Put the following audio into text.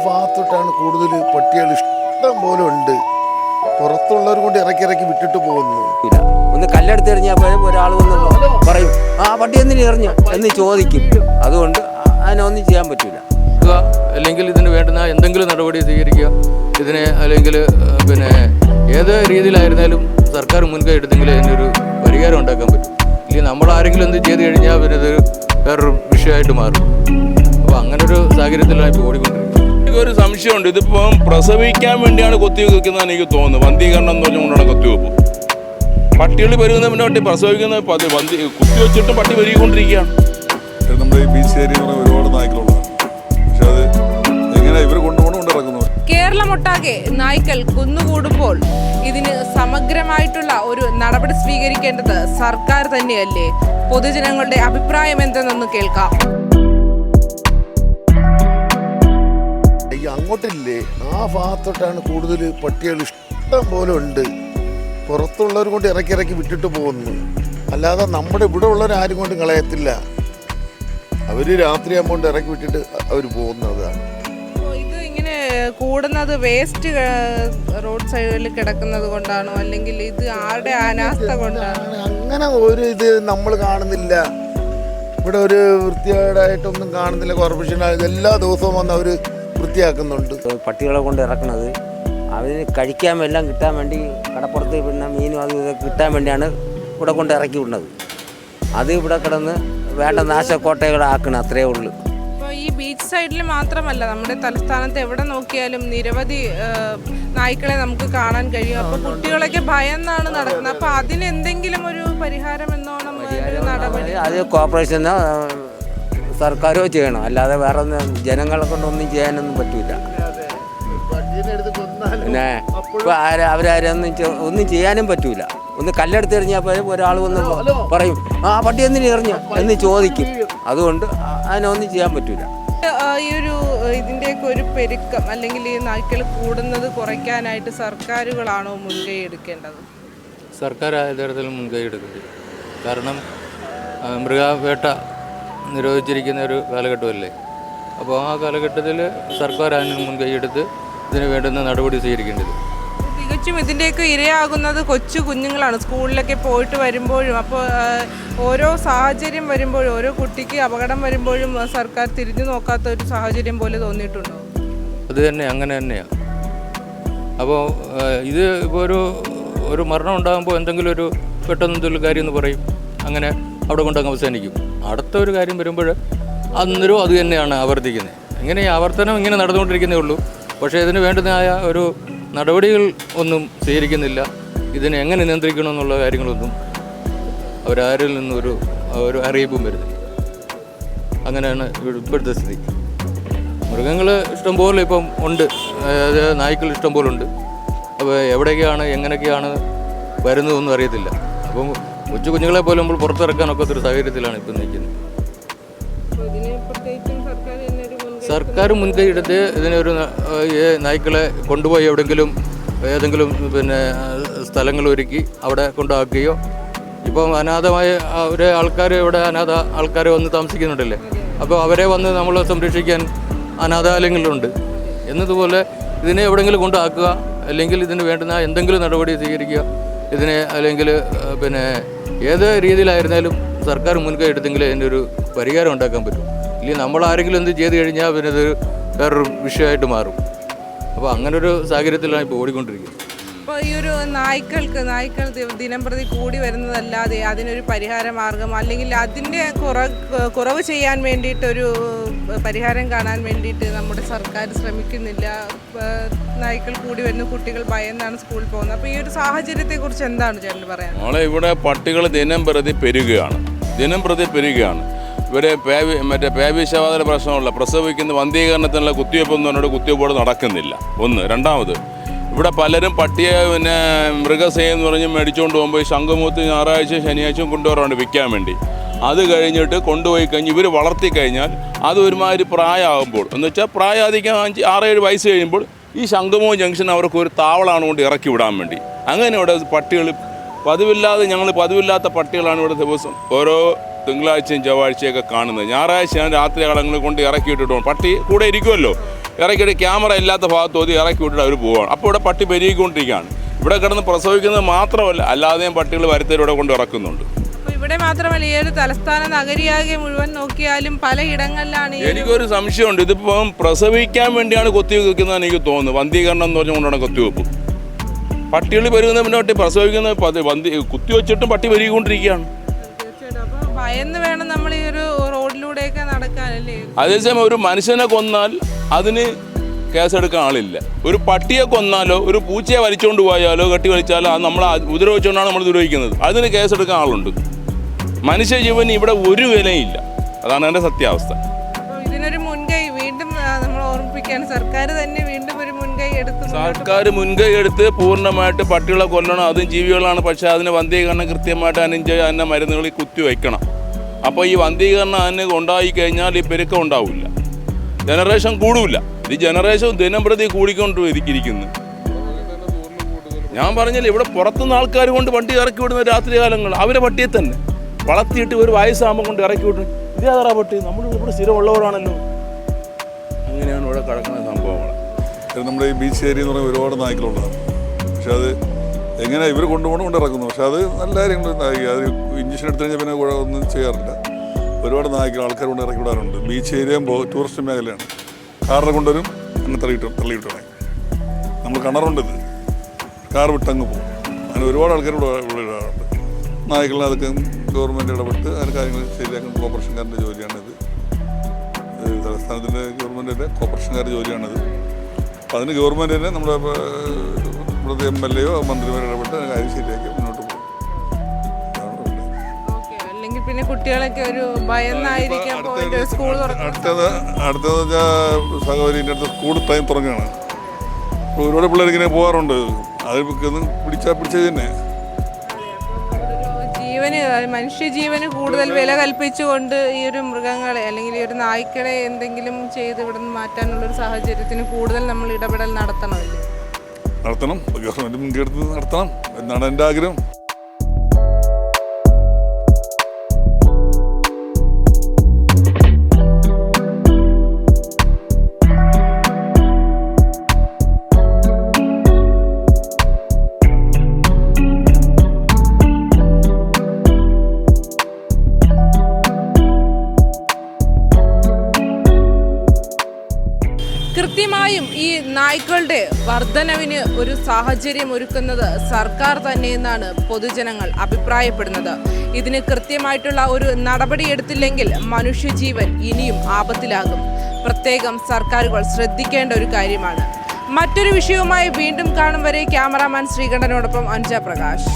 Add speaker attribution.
Speaker 1: ഭാഗത്തോട്ടാണ് കൂടുതൽ പട്ടികൾ ഇഷ്ടം പോലെ ഉണ്ട്. പുറത്തുള്ളവർ കൊണ്ട് ഇറക്കി വിട്ടിട്ട് പോകുന്നു.
Speaker 2: ഒന്ന് കല്ലെടുത്ത് എറിഞ്ഞാൽ ഒരാൾ വന്ന് പറയും ആ പട്ടി എന്തിനു എറിഞ്ഞു എന്ന് ചോദിക്കും. അതുകൊണ്ട് അതിനൊന്നും ചെയ്യാൻ പറ്റില്ല.
Speaker 3: അല്ലെങ്കിൽ ഇതിന് വേണ്ടുന്ന എന്തെങ്കിലും നടപടി സ്വീകരിക്കുക. ഇതിനെ അല്ലെങ്കിൽ ഏത് രീതിയിലായിരുന്നാലും സർക്കാർ മുൻകൈ എടുത്തെങ്കിൽ അതിനൊരു പരിഹാരം ഉണ്ടാക്കാൻ പറ്റും. ഇല്ലെങ്കിൽ നമ്മളാരെങ്കിലും എന്ത് ചെയ്ത് കഴിഞ്ഞാൽ ഇത് വേറൊരു വിഷയമായിട്ട് മാറും. അപ്പോൾ അങ്ങനൊരു സാഹചര്യത്തിലാണ് ഇപ്പോൾ ഓടിക്കൊണ്ടിരിക്കുന്നത്.
Speaker 4: എനിക്കൊരു സംശയമുണ്ട്. ഇതിപ്പം പ്രസവിക്കാൻ വേണ്ടിയാണ് കൊത്തിവെപ്പ് വെക്കുന്നതാണ് എനിക്ക് തോന്നുന്നത്. വന്ധീകരണം എന്ന് പറഞ്ഞുകൊണ്ടാണ് കൊത്തിവെപ്പ്. പട്ടികൾ പെരുകുന്ന പിന്നെ പട്ടി പ്രസവിക്കുന്ന കുത്തിവെച്ചിട്ടും പട്ടി പെരുകിക്കൊണ്ടിരിക്കുകയാണ്.
Speaker 5: നമ്മുടെ ഈ ബീച്ച് ഏരിയ ഒരുപാട് നായ്ക്കളുള്ളതാണ്. പക്ഷെ അത് എങ്ങനെ ഇവർ കൊണ്ടുറക്കുന്നത്?
Speaker 6: കേരളമൊട്ടാകെ നായ്ക്കൾ കുന്നുകൂടുമ്പോൾ ഇതിന് സമഗ്രമായിട്ടുള്ള ഒരു നടപടി സ്വീകരിക്കേണ്ടത് സർക്കാർ തന്നെയല്ലേ? പൊതുജനങ്ങളുടെ അഭിപ്രായം എന്തെന്നൊന്ന് കേൾക്കാം.
Speaker 1: അങ്ങോട്ടില്ലേ, ആ ഭാഗത്തോട്ടാണ് കൂടുതൽ പട്ടികൾ ഇഷ്ടം പോലെ ഉണ്ട്. പുറത്തുള്ളവർ കൊണ്ട് ഇറക്കി വിട്ടിട്ട് പോകുന്നു. അല്ലാതെ നമ്മുടെ ഇവിടെ ഉള്ളവർ ആരും കൊണ്ട് കളയത്തില്ല. അവർ രാത്രിയാകുമ്പോൾ ഇറക്കി വിട്ടിട്ട് അവർ പോകുന്നതാണ്.
Speaker 6: ഇത് ഇങ്ങനെ കൂടുന്നത് വേസ്റ്റ് റോഡ് സൈഡിൽ കിടക്കുന്നത് കൊണ്ടാണോ, അല്ലെങ്കിൽ ഇത് ആരുടെ അനാസ്ഥ കൊണ്ടാണ്?
Speaker 1: അങ്ങനെ ഒരു ഇത് നമ്മൾ കാണുന്നില്ല. ഇവിടെ ഒരു വൃത്തികേടായിട്ടൊന്നും കാണുന്നില്ല. കോർപ്പറേഷൻ എല്ലാ ദിവസവും വന്ന് അവർ വൃത്തിയാക്കുന്നുണ്ട്.
Speaker 2: പട്ടികളെ കൊണ്ട് ഇറക്കുന്നത് അതിന് കഴിക്കാൻ എല്ലാം കിട്ടാൻ വേണ്ടി, കടപ്പുറത്ത് മീനും അതും ഇതൊക്കെ കിട്ടാൻ വേണ്ടിയാണ് ഇവിടെ കൊണ്ട് ഇറക്കി വിടുന്നത്. അത് ഇവിടെ കിടന്ന് വേണ്ട നാശക്കോട്ടകളാക്കണം, അത്രയേ ഉള്ളൂ.
Speaker 6: ഇപ്പോൾ ഈ ബീച്ച് സൈഡിൽ മാത്രമല്ല, നമ്മുടെ തലസ്ഥാനത്ത് എവിടെ നോക്കിയാലും നിരവധി നായ്ക്കളെ നമുക്ക് കാണാൻ കഴിയും. അപ്പോൾ കുട്ടികളൊക്കെ ഭയന്നാണ് നടക്കുന്നത്. അപ്പോൾ അതിന് എന്തെങ്കിലും ഒരു പരിഹാരം എന്നോണം ഒരു നടപടി
Speaker 2: അത് കോർപ്പറേഷനോ സർക്കാരോ ചെയ്യണം. അല്ലാതെ വേറെ ജനങ്ങളെ കൊണ്ടൊന്നും ചെയ്യാനൊന്നും പറ്റില്ല. പിന്നെ ഇപ്പോൾ ഒന്നും ചെയ്യാനും പറ്റൂല. ഒന്ന് കല്ലെടുത്ത് എറിഞ്ഞാൽ ഒരാൾ വന്ന് പറയും ആ പട്ടി എന്തിനു എറിഞ്ഞു എന്ന് ചോദിക്കും. അതുകൊണ്ട് അതിനൊന്നും ചെയ്യാൻ പറ്റൂല.
Speaker 6: ഈ ഒരു ഇതിൻ്റെയൊക്കെ ഒരു പെരുക്കം അല്ലെങ്കിൽ ഈ നായ്ക്കൾ കൂടുന്നത് കുറയ്ക്കാനായിട്ട് സർക്കാരുകളാണോ മുൻകൈ എടുക്കേണ്ടത്?
Speaker 3: സർക്കാർ തരത്തിലും മുൻകൈ എടുക്കേണ്ടത്. കാരണം മൃഗവേട്ട നിരോധിച്ചിരിക്കുന്ന ഒരു കാലഘട്ടമല്ലേ. അപ്പോൾ ആ കാലഘട്ടത്തിൽ സർക്കാർ അതിന് മുൻകൈ എടുത്ത് ഇതിന് വേണ്ടുന്ന നടപടി സ്വീകരിക്കേണ്ടത്.
Speaker 6: തികച്ചും ഇതിൻ്റെയൊക്കെ ഇരയാകുന്നത് കൊച്ചു കുഞ്ഞുങ്ങളാണ്. സ്കൂളിലൊക്കെ പോയിട്ട് വരുമ്പോഴും, അപ്പോൾ ഓരോ സാഹചര്യം വരുമ്പോഴും, ഓരോ കുട്ടിക്ക് അപകടം വരുമ്പോഴും സർക്കാർ തിരിഞ്ഞു നോക്കാത്ത ഒരു സാഹചര്യം പോലെ തോന്നിയിട്ടുണ്ടോ?
Speaker 3: അത് തന്നെ, അങ്ങനെ തന്നെയാണ്. അപ്പോൾ ഇത് ഇപ്പോൾ ഒരു മരണം ഉണ്ടാകുമ്പോൾ എന്തെങ്കിലും ഒരു പെട്ടെന്ന് കാര്യം എന്ന് പറയും, അങ്ങനെ അവിടെ കൊണ്ടങ്ങ് അവസാനിക്കും. അടുത്ത ഒരു കാര്യം വരുമ്പോൾ അന്നേരം അത് തന്നെയാണ് ആവർത്തിക്കുന്നത്. ഇങ്ങനെ ഈ ആവർത്തനം ഇങ്ങനെ നടന്നുകൊണ്ടിരിക്കുന്നേ ഉള്ളൂ. പക്ഷേ ഇതിന് വേണ്ടുന്നതായ ഒരു നടപടികൾ ഒന്നും സ്വീകരിക്കുന്നില്ല. ഇതിനെ എങ്ങനെ നിയന്ത്രിക്കണമെന്നുള്ള കാര്യങ്ങളൊന്നും അവരാരിൽ നിന്നും ഒരു അറിയിപ്പും വരുന്നില്ല. അങ്ങനെയാണ് ഇപ്പോഴത്തെ സ്ഥിതി. മൃഗങ്ങൾ ഇഷ്ടംപോലെ ഇപ്പം ഉണ്ട്, അതായത് നായ്ക്കൾ ഇഷ്ടംപോലെ ഉണ്ട്. അപ്പോൾ എവിടേക്കാണ് എങ്ങനെയൊക്കെയാണ് വരുന്നതെന്നും അറിയത്തില്ല. അപ്പം കൊച്ചു കുഞ്ഞുങ്ങളെ പോലെ നമ്മൾ പുറത്തിറക്കാനൊക്കെ ഒരു സാഹചര്യത്തിലാണ് ഇപ്പം നിൽക്കുന്നത്. സർക്കാർ മുൻകൈ എടുത്ത് ഇതിനൊരു നായ്ക്കളെ കൊണ്ടുപോയി ഏതെങ്കിലും സ്ഥലങ്ങൾ ഒരുക്കി അവിടെ കൊണ്ടാക്കുകയോ, ഇപ്പം അനാഥമായ ഒരു ആൾക്കാർ ഇവിടെ അനാഥ ആൾക്കാർ വന്ന് താമസിക്കുന്നുണ്ടല്ലേ, അപ്പോൾ അവരെ വന്ന് നമ്മൾ സംരക്ഷിക്കാൻ അനാഥാലയങ്ങളുണ്ട്. എന്നതുപോലെ ഇതിനെ എവിടെയെങ്കിലും കൊണ്ടാക്കുക, അല്ലെങ്കിൽ ഇതിന് വേണ്ടുന്ന എന്തെങ്കിലും നടപടി സ്വീകരിക്കുക. ഇതിനെ അല്ലെങ്കിൽ ഏത് രീതിയിലായിരുന്നാലും സർക്കാർ മുൻകൈ എടുത്തെങ്കിൽ അതിൻ്റെ ഒരു പരിഹാരം ഉണ്ടാക്കാൻ പറ്റും. ഇല്ലെങ്കിൽ നമ്മളാരെങ്കിലും എന്ത് ചെയ്ത് കഴിഞ്ഞാൽ ഇത് വേറൊരു വിഷയമായിട്ട് മാറും. അപ്പോൾ അങ്ങനൊരു സാഹചര്യത്തിലാണ് ഇപ്പോൾ ഓടിക്കൊണ്ടിരിക്കുന്നത്.
Speaker 6: അപ്പോൾ ഈ ഒരു നായ്ക്കൾ ദിനം പ്രതി കൂടി വരുന്നതല്ലാതെ അതിനൊരു പരിഹാര മാർഗം, അല്ലെങ്കിൽ അതിൻ്റെ കുറവ് ചെയ്യാൻ വേണ്ടിയിട്ടൊരു പരിഹാരം കാണാൻ വേണ്ടിയിട്ട് നമ്മുടെ സർക്കാർ ശ്രമിക്കുന്നില്ല. നായ്ക്കൾ കൂടി വരുന്ന കുട്ടികൾ ഭയന്നാണ് സ്കൂളിൽ പോകുന്നത്. അപ്പോൾ ഈ ഒരു സാഹചര്യത്തെക്കുറിച്ച് എന്താണ് ചേട്ടന് പറയാൻ?
Speaker 4: നമ്മളെ ഇവിടെ പട്ടികൾ ദിനം പ്രതി പെരുകുകയാണ്. ഇവരെ പേവിഷബാധയുടെ പ്രശ്നമുള്ള പ്രസവിക്കുന്ന വന്ധീകരണത്തിനുള്ള കുത്തിവെപ്പൊന്നും എന്നോട് കുത്തിവെപ്പോട് നടക്കുന്നില്ല. ഒന്ന്. രണ്ടാമത്, ഇവിടെ പലരും പട്ടിയെ മൃഗസ്നേഹം എന്ന് പറഞ്ഞ് മേടിച്ചുകൊണ്ട് പോകുമ്പോൾ ഈ ശംഖുമുഖത്ത് ഞായറാഴ്ച ശനിയാഴ്ചയും കൊണ്ടുവരാറുണ്ട് വിൽക്കാൻ വേണ്ടി. അത് കഴിഞ്ഞിട്ട് കൊണ്ടുപോയി കഴിഞ്ഞ് ഇവർ വളർത്തി കഴിഞ്ഞാൽ അത് ഒരുമാതിരി പ്രായമാകുമ്പോൾ, എന്ന് വെച്ചാൽ പ്രായാധികം 6-7 വയസ്സ് കഴിയുമ്പോൾ ഈ ശംഖുമുഖം ജംഗ്ഷൻ അവർക്ക് ഒരു താവളമാണ് കൊണ്ട് ഇറക്കി വിടാൻ വേണ്ടി. അങ്ങനെ ഇവിടെ പട്ടികൾ പതിവില്ലാത്ത പട്ടികളാണ് ഇവിടെ ദിവസം ഓരോ തിങ്കളാഴ്ചയും ചൊവ്വാഴ്ചയൊക്കെ കാണുന്നത്. ഞായറാഴ്ച ഞാൻ രാത്രി കളങ്ങളിൽ കൊണ്ട് ഇറക്കിയിട്ടിട്ട് പട്ടി കൂടെ ഇരിക്കുമല്ലോ. ഇറക്കിയിട്ട് ക്യാമറ ഇല്ലാത്ത ഭാഗത്ത് ഓതി ഇറക്കി വിട്ടിട്ട് അവർ പോവുകയാണ്. അപ്പോൾ ഇവിടെ പട്ടി പെരുകിക്കൊണ്ടിരിക്കുകയാണ്. ഇവിടെ കിടന്ന് പ്രസവിക്കുന്നത് മാത്രമല്ല, അല്ലാതെയും പട്ടികൾ വരുത്തവരിവിടെ കൊണ്ട് ഇറക്കുന്നുണ്ട്.
Speaker 6: ഇവിടെ മാത്രമല്ല, ഈ ഒരു തലസ്ഥാന നഗരിയാകെ മുഴുവൻ നോക്കിയാലും പലയിടങ്ങളിലാണ്
Speaker 4: എനിക്കൊരു സംശയമുണ്ട്. ഇതിപ്പം പ്രസവിക്കാൻ വേണ്ടിയാണ് കൊത്തിവെക്കുന്നതെന്ന് എനിക്ക് തോന്നുന്നു. വന്ധീകരണം എന്ന് പറഞ്ഞുകൊണ്ടാണ് കൊത്തിവെപ്പ്. പട്ടികൾ പെരുകുന്ന മുന്നോട്ട് പ്രസവിക്കുന്ന കുത്തിവെച്ചിട്ടും പട്ടി പെരുകിക്കൊണ്ടിരിക്കുകയാണ്.
Speaker 6: ഭയന്ന് വേണം നമ്മൾ ഈ ഒരു റോഡിലൂടെയൊക്കെ നടക്കാനല്ലേ.
Speaker 4: അതേസമയം ഒരു മനുഷ്യനെ കൊന്നാൽ അതിന് കേസെടുക്കാൻ ആളില്ല. ഒരു പട്ടിയെ കൊന്നാലോ ഒരു പൂച്ചയെ വലിച്ചുകൊണ്ട് പോയാലോ കെട്ടി വലിച്ചാലോ അത് നമ്മൾ ഉപദ്രവിച്ചുകൊണ്ടാണ് നമ്മൾ ഉപദ്രവിക്കുന്നത്. അതിന് കേസെടുക്കാൻ ആളുണ്ട്. മനുഷ്യജീവന് ഇവിടെ ഒരു വിലയില്ല. അതാണ് എൻ്റെ സത്യാവസ്ഥ.
Speaker 6: ഇതിനൊരു മുൻകൈ വീണ്ടും നമ്മൾ ഓർമ്മിപ്പിക്കുകയാണ്, സർക്കാർ തന്നെ വീണ്ടും ഒരു മുൻകൈ എടുത്ത്
Speaker 4: സർക്കാർ മുൻകൈ എടുത്ത് പൂർണ്ണമായിട്ട് പട്ടികളെ കൊല്ലണം. അതും ജീവികളാണ്, പക്ഷേ അതിന് വന്ധീകരണം കൃത്യമായിട്ട് അതിൻ്റെ മരുന്നുകളിൽ കുത്തിവയ്ക്കണം. അപ്പോൾ ഈ വന്ധീകരണം അതിന് ഉണ്ടായി കഴിഞ്ഞാൽ ഈ പെരുക്കം ഉണ്ടാവില്ല, ജനറേഷൻ കൂടില്ല. ഈ ജനറേഷൻ ദിനം പ്രതി കൂടിക്കൊണ്ട് ഇരിക്കുന്നു. ഞാൻ പറഞ്ഞില്ല, ഇവിടെ പുറത്തുനിന്ന് ആൾക്കാർ കൊണ്ട് വണ്ടി ഇറക്കി വിടുന്ന രാത്രി കാലങ്ങൾ അവരെ പട്ടിയെ തന്നെ വളർത്തിയിട്ട് ഒരു വയസ്സാകുമ്പോൾ കൊണ്ട് ഇറക്കി വിട്ടു. ഇതേ അതാ പട്ടി, നമ്മൾ ഇവിടെ സ്ഥിരമുള്ളവരാണല്ലോ. അങ്ങനെയാണ് ഇവിടെ കിടക്കുന്ന സംഭവങ്ങൾ.
Speaker 5: നമ്മുടെ ഈ ബീച്ച് ഏരിയ എന്ന് പറഞ്ഞാൽ ഒരുപാട് നായ്ക്കളുള്ളതാണ്. പക്ഷെ അത് എങ്ങനെ ഇവർ കൊണ്ടുപോകണം ഇറക്കുന്നു. പക്ഷെ അത് നല്ല കാര്യങ്ങൾ അത് ഇഞ്ചക്ഷൻ എടുത്തു കഴിഞ്ഞാൽ പിന്നെ ഒന്നും ചെയ്യാറില്ല. ഒരുപാട് നായ്ക്കൾ ആൾക്കാർ കൊണ്ട് ഇറക്കി വിടാറുണ്ട്. ബീച്ച് ഏരിയ ടൂറിസ്റ്റ് മേഖലയാണ്. കാറിനെ കൊണ്ടുവരും, എന്നെ തള്ളിവിട്ടണേ. നമ്മൾ കിണറുണ്ട്, ഇത് കാർ വിട്ടങ്ങ് പോകും. അങ്ങനെ ഒരുപാട് ആൾക്കാർ ഇവിടെ ഇടാറുണ്ട്. നായ്ക്കളെ അതൊക്കെ ഗവൺമെൻറ് ഇടപെട്ട് അതിന് കാര്യങ്ങൾ ശരിയാക്കുന്ന കോർപ്പറേഷൻകാരൻ്റെ ജോലിയാണിത്. തലസ്ഥാനത്തിൻ്റെ ഗവൺമെൻറ്റിൻ്റെ കോർപ്പറേഷൻകാരുടെ ജോലിയാണിത്. അപ്പോൾ അതിന് ഗവൺമെൻറ് തന്നെ നമ്മുടെ ഇവിടുത്തെ MLA യോ മന്ത്രിമാരോ ഇടപെട്ട് കാര്യം ശരിയാക്കി മുന്നോട്ട് പോകും.
Speaker 6: അല്ലെങ്കിൽ പിന്നെ കുട്ടികളൊക്കെ ഒരു ഭയന്നായിരിക്കാം.
Speaker 5: അടുത്തത് വെച്ചാൽ സഹോദരിൻ്റെ അടുത്ത് സ്കൂൾ ടൈം തുടങ്ങുകയാണ്. അപ്പോൾ ഒരുപാട് പിള്ളേർ ഇങ്ങനെ പോകാറുണ്ട്. അത് പിടിച്ചത് തന്നെ
Speaker 6: മനുഷ്യജീവന് കൂടുതൽ വില കൽപ്പിച്ചുകൊണ്ട് ഈ ഒരു മൃഗങ്ങളെ അല്ലെങ്കിൽ ഈ ഒരു നായ്ക്കളെ എന്തെങ്കിലും ചെയ്ത് ഇവിടെ നിന്ന് മാറ്റാനുള്ളൊരു സാഹചര്യത്തിന് കൂടുതൽ നമ്മൾ ഇടപെടൽ നടത്തണമല്ലേ?
Speaker 5: നടത്തണം. ഗവൺമെൻറ് മുൻകൈയെടുത്ത് നടത്തണം എന്നാണ് എൻ്റെ ആഗ്രഹം.
Speaker 6: കൃത്യമായും ഈ നായ്ക്കളുടെ വർധനവിന് ഒരു സാഹചര്യം ഒരുക്കുന്നത് സർക്കാർ തന്നെയെന്നാണ് പൊതുജനങ്ങൾ അഭിപ്രായപ്പെടുന്നത്. ഇതിന് കൃത്യമായിട്ടുള്ള ഒരു നടപടി എടുത്തില്ലെങ്കിൽ മനുഷ്യജീവൻ ഇനിയും ആപത്തിലാകും. പ്രത്യേകം സർക്കാരുകൾ ശ്രദ്ധിക്കേണ്ട ഒരു കാര്യമാണ്. മറ്റൊരു വിഷയവുമായി വീണ്ടും കാണും വരെ ക്യാമറാമാൻ ശ്രീകണ്ഠനോടൊപ്പം അഞ്ജ പ്രകാശ്.